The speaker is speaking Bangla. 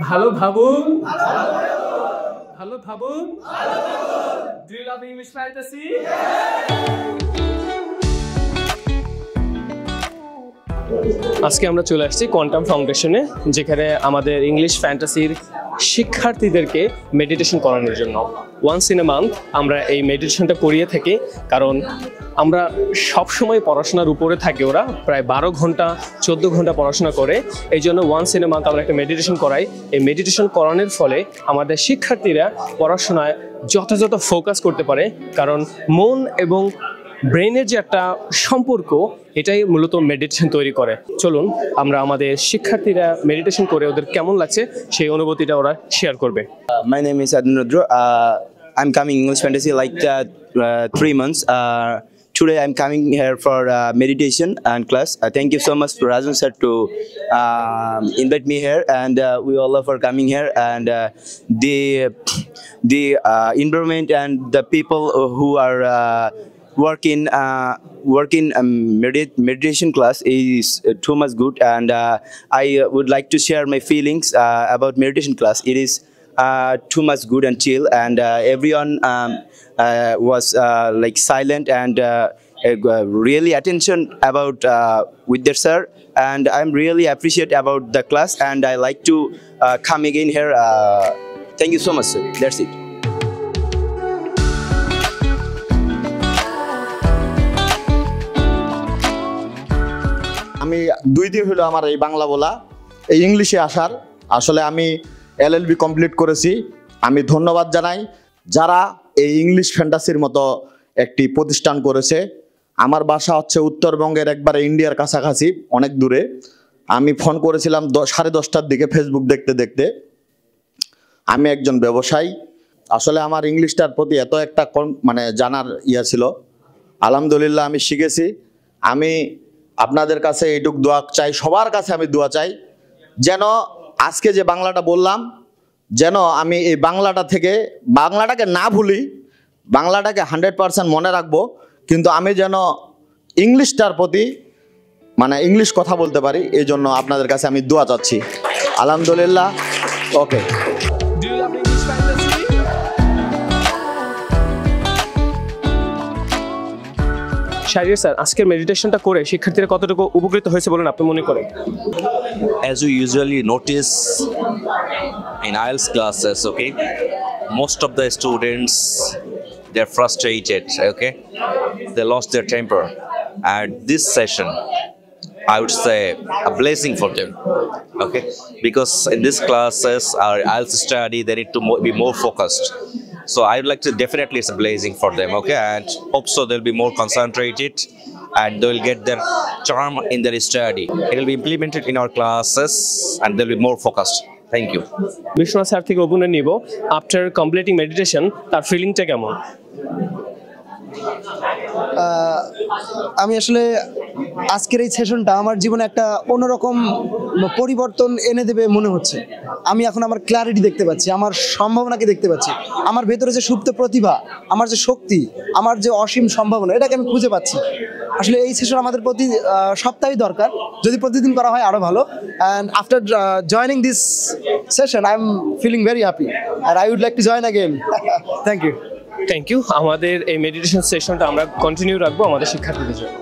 ভালো ভাবুন, ভালো ভাবুন। Do you love English fantasy? আজকে আমরা চলে আসছি কোয়ান্টাম ফাউন্ডেশনে, যেখানে আমাদের ইংলিশ ফ্যান্টাসির শিক্ষার্থীদেরকে মেডিটেশন করানোর জন্য ওয়ান্স ইন এ মান্থ আমরা এই মেডিটেশনটা করিয়ে থাকি। কারণ আমরা সবসময় পড়াশোনার উপরে থাকি, ওরা প্রায় 12 ঘন্টা 14 ঘন্টা পড়াশোনা করে। এই জন্য ওয়ান্স ইন এ মান্থ আমরা একটা মেডিটেশন করাই। এই মেডিটেশন করানোর ফলে আমাদের শিক্ষার্থীরা পড়াশোনায় যথাযথ ফোকাস করতে পারে, কারণ মন এবং ব্রেনের যে একটা সম্পর্ক, এটাই মূলত মেডিটেশন তৈরি করে। চলুন আমরা আমাদের শিক্ষার্থীরা মেডিটেশন করে ওদের কেমন লাগছে সেই অনুভূতিটা ওরা শেয়ার করবে। My name is Adnan Rudra. I'm coming English Fantasy like 3 months. Today I'm coming here for meditation and class. Thank you so much to Rajan sir to invite me here, and we all love for coming here. And the environment and the people who are working meditation class is too much good, and I would like to share my feelings about meditation class. It is too much good and chill, and everyone was like silent and really attention about with their sir, and I'm really appreciate about the class, and I like to come again here. Thank you so much, sir. That's it. আমি 2 দিন হলো আমার এই বাংলা বলা, এই ইংলিশে আসার। আসলে আমি LLB কমপ্লিট করেছি। আমি ধন্যবাদ জানাই যারা এই ইংলিশ ফ্যান্টাসির মতো একটি প্রতিষ্ঠান করেছে। আমার বাসা হচ্ছে উত্তরবঙ্গের একবারে ইন্ডিয়ার কাছাকাছি, অনেক দূরে। আমি ফোন করেছিলাম 10:30টার দিকে ফেসবুক দেখতে দেখতে। আমি একজন ব্যবসায়ী। আসলে আমার ইংলিশটার প্রতি এত একটা মানে জানার ইয়া ছিল। আলহামদুলিল্লাহ আমি শিখেছি। আমি আপনাদের কাছে এইটুক দোয়া চাই, সবার কাছে আমি দোয়া চাই যেন আজকে যে বাংলাটা বললাম, যেন আমি এই বাংলাটাকে না ভুলি, বাংলাটাকে 100% মনে রাখবো, কিন্তু আমি যেন ইংলিশটার প্রতি মানে ইংলিশ কথা বলতে পারি। এই জন্য আপনাদের কাছে আমি দোয়া চাচ্ছি। আলহামদুলিল্লাহ। ওকে। শাহরিয়ার স্যার, আজকের মেডিটেশনটা করে শিক্ষার্থীরা কতটুকু উপকৃত হয়েছে বলেন আপনি মনে করেন? As you usually notice in IELTS classes, okay, most of the students, they're frustrated, okay, they lost their temper. And this session, I would say, a blessing for them, okay, because in these classes, our IELTS study, they need to be more focused. So I would like to definitely, it's a blessing for them, okay, and hope so they'll be more concentrated and they'll get their charm in their study. It will be implemented in our classes and they'll be more focused. Thank you. Biswanath sir থেকে অভিনয় নিব, আফটার কমপ্লিটিং মেডিটেশন তার ফিলিংটা কেমন? আমি আসলে আজকের এই সেশনটা আমার জীবনে একটা অন্যরকম পরিবর্তন এনে দেবে মনে হচ্ছে। আমি এখন আমার ক্ল্যারিটি দেখতে পাচ্ছি, আমার সম্ভাবনাকে দেখতে পাচ্ছি, আমার ভেতরে যে সুপ্ত প্রতিভা, আমার যে শক্তি, আমার যে অসীম সম্ভাবনা, এটাকে আমি খুঁজে পাচ্ছি। আসলে এই সেশন আমাদের প্রতি সপ্তাহেই দরকার, যদি প্রতিদিন করা হয় আরও ভালো। And after joining this session I am feeling very happy and I would like to join again. Thank you. Thank you. আমাদের এই মেডিটেশন সেশনটা আমরা কন্টিনিউ রাখবো আমাদের শিক্ষার্থীদের জন্য।